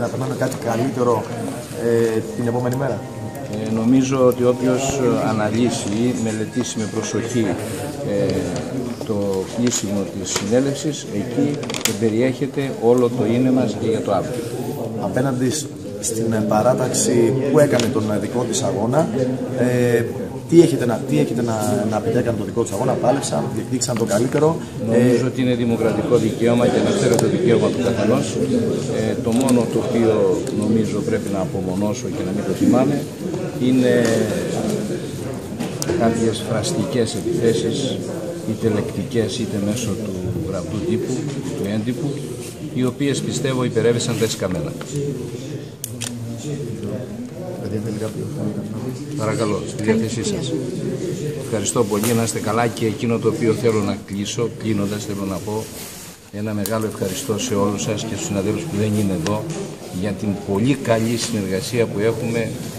να περνάμε κάτι καλύτερο την επόμενη μέρα? Νομίζω ότι όποιος αναλύσει ή μελετήσει με προσοχή το κλείσιμο της συνέλευσης, εκεί περιέχεται όλο το είναι μας και για το αύριο. Απέναντι στην παράταξη που έκανε τον δικό της αγώνα, τι έχετε να πείτε? Έκανε τον δικό της αγώνα, πάλεψαν, διεκδίκησαν το καλύτερο. Νομίζω ότι είναι δημοκρατικό δικαίωμα και ελευθερό το δικαίωμα του καθενός. Το μόνο το οποίο νομίζω πρέπει να απομονώσω και να μην το θυμάμαι είναι κάποιες φραστικές επιθέσεις, είτε λεκτικές είτε μέσω του γραπτού τύπου, του έντυπου, οι οποίες πιστεύω υπερέβησαν τα εσκαμμένα. Παρακαλώ, στη διάθεσή σας. Ευχαριστώ πολύ, να είστε καλά, και εκείνο το οποίο θέλω να κλείσω, κλείνοντας θέλω να πω ένα μεγάλο ευχαριστώ σε όλους σας και στους συναδέλφους που δεν είναι εδώ για την πολύ καλή συνεργασία που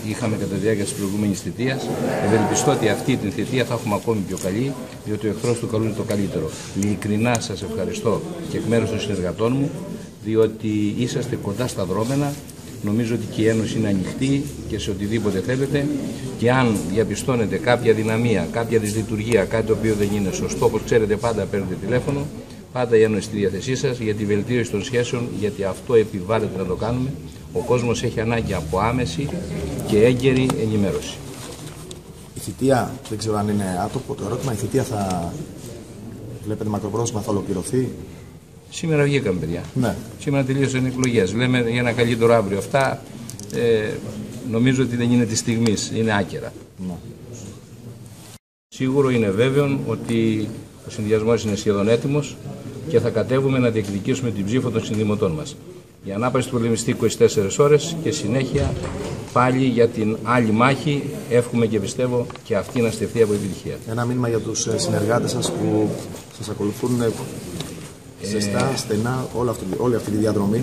είχαμε κατά τη διάρκεια της προηγούμενης θητείας. Ευελπιστώ ότι αυτή την θητεία θα έχουμε ακόμη πιο καλή, διότι ο εχθρός του καλού είναι το καλύτερο. Ειλικρινά σας ευχαριστώ και εκ μέρους των συνεργατών μου, διότι είσαστε κοντά στα δρόμενα. Νομίζω ότι και η Ένωση είναι ανοιχτή και σε οτιδήποτε θέλετε, και αν διαπιστώνετε κάποια δυναμία, κάποια δυσλειτουργία, κάτι το οποίο δεν είναι σωστό, όπως ξέρετε πάντα παίρνετε τηλέφωνο, πάντα η Ένωση στη διάθεσή σας για τη βελτίωση των σχέσεων, γιατί αυτό επιβάλλεται να το κάνουμε. Ο κόσμος έχει ανάγκη από άμεση και έγκαιρη ενημέρωση. Η θητεία, δεν ξέρω αν είναι άτομο το ερώτημα, η θητεία θα βλέπετε μακροπρόθεσμα θα ολοκληρωθεί? Σήμερα βγήκαμε, παιδιά. Ναι. Σήμερα τελείωσαν οι εκλογές. Λέμε για ένα καλύτερο αύριο. Αυτά νομίζω ότι δεν είναι τη στιγμή, είναι άκερα. Ναι. Σίγουρο είναι βέβαιο ότι ο συνδυασμός είναι σχεδόν έτοιμος και θα κατέβουμε να διεκδικήσουμε την ψήφο των συνδημοτών μας. Η ανάπαυση του πολεμιστή 24 ώρες και συνέχεια πάλι για την άλλη μάχη. Εύχομαι και πιστεύω και αυτή να στεφθεί από επιτυχία. Ένα μήνυμα για τους συνεργάτες σας που σας ακολουθούν ζεστά, στενά, όλη αυτή τη διαδρομή.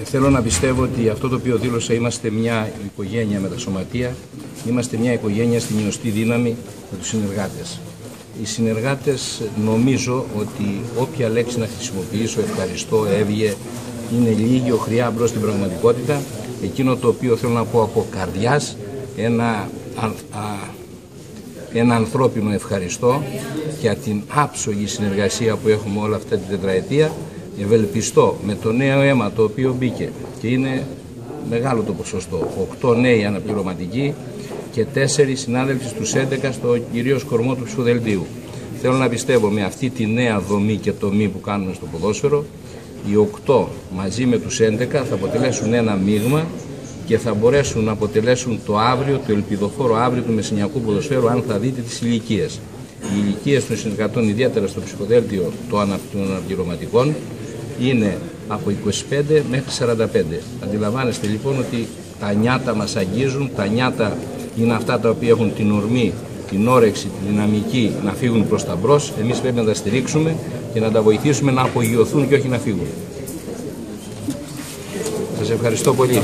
Θέλω να πιστεύω ότι αυτό το οποίο δήλωσα, είμαστε μια οικογένεια με τα σωματεία, είμαστε μια οικογένεια στην ιωστή δύναμη με τους συνεργάτες. Οι συνεργάτες, νομίζω ότι όποια λέξη να χρησιμοποιήσω, ευχαριστώ, έβγε, είναι λίγη οχριά μπρος στην πραγματικότητα. Εκείνο το οποίο θέλω να πω από καρδιάς, ένα ανθρώπινο ευχαριστώ για την άψογη συνεργασία που έχουμε όλα αυτά την τετραετία. Ευελπιστώ με το νέο αίμα το οποίο μπήκε, και είναι μεγάλο το ποσοστό, 8 νέοι αναπληρωματικοί και 4 συνάδελφοι στους 11 στο κυρίως κορμό του ψηφοδελτίου. Θέλω να πιστεύω με αυτή τη νέα δομή και τομή που κάνουμε στο ποδόσφαιρο, οι 8 μαζί με τους 11 θα αποτελέσουν ένα μείγμα και θα μπορέσουν να αποτελέσουν το αύριο, το ελπιδοφόρο αύριο του μεσηνιακού ποδοσφαίρου, αν θα δείτε τις ηλικίες. Οι ηλικίες των συνεργατών, ιδιαίτερα στο ψηφοδέλτιο των αναπληρωματικών, είναι από 25 μέχρι 45. Αντιλαμβάνεστε λοιπόν ότι τα νιάτα μας αγγίζουν, τα νιάτα είναι αυτά τα οποία έχουν την ορμή, την όρεξη, τη δυναμική να φύγουν προς τα μπρος. Εμείς πρέπει να τα στηρίξουμε και να τα βοηθήσουμε να απογειωθούν και όχι να φύγουν. Σας ευχαριστώ πολύ.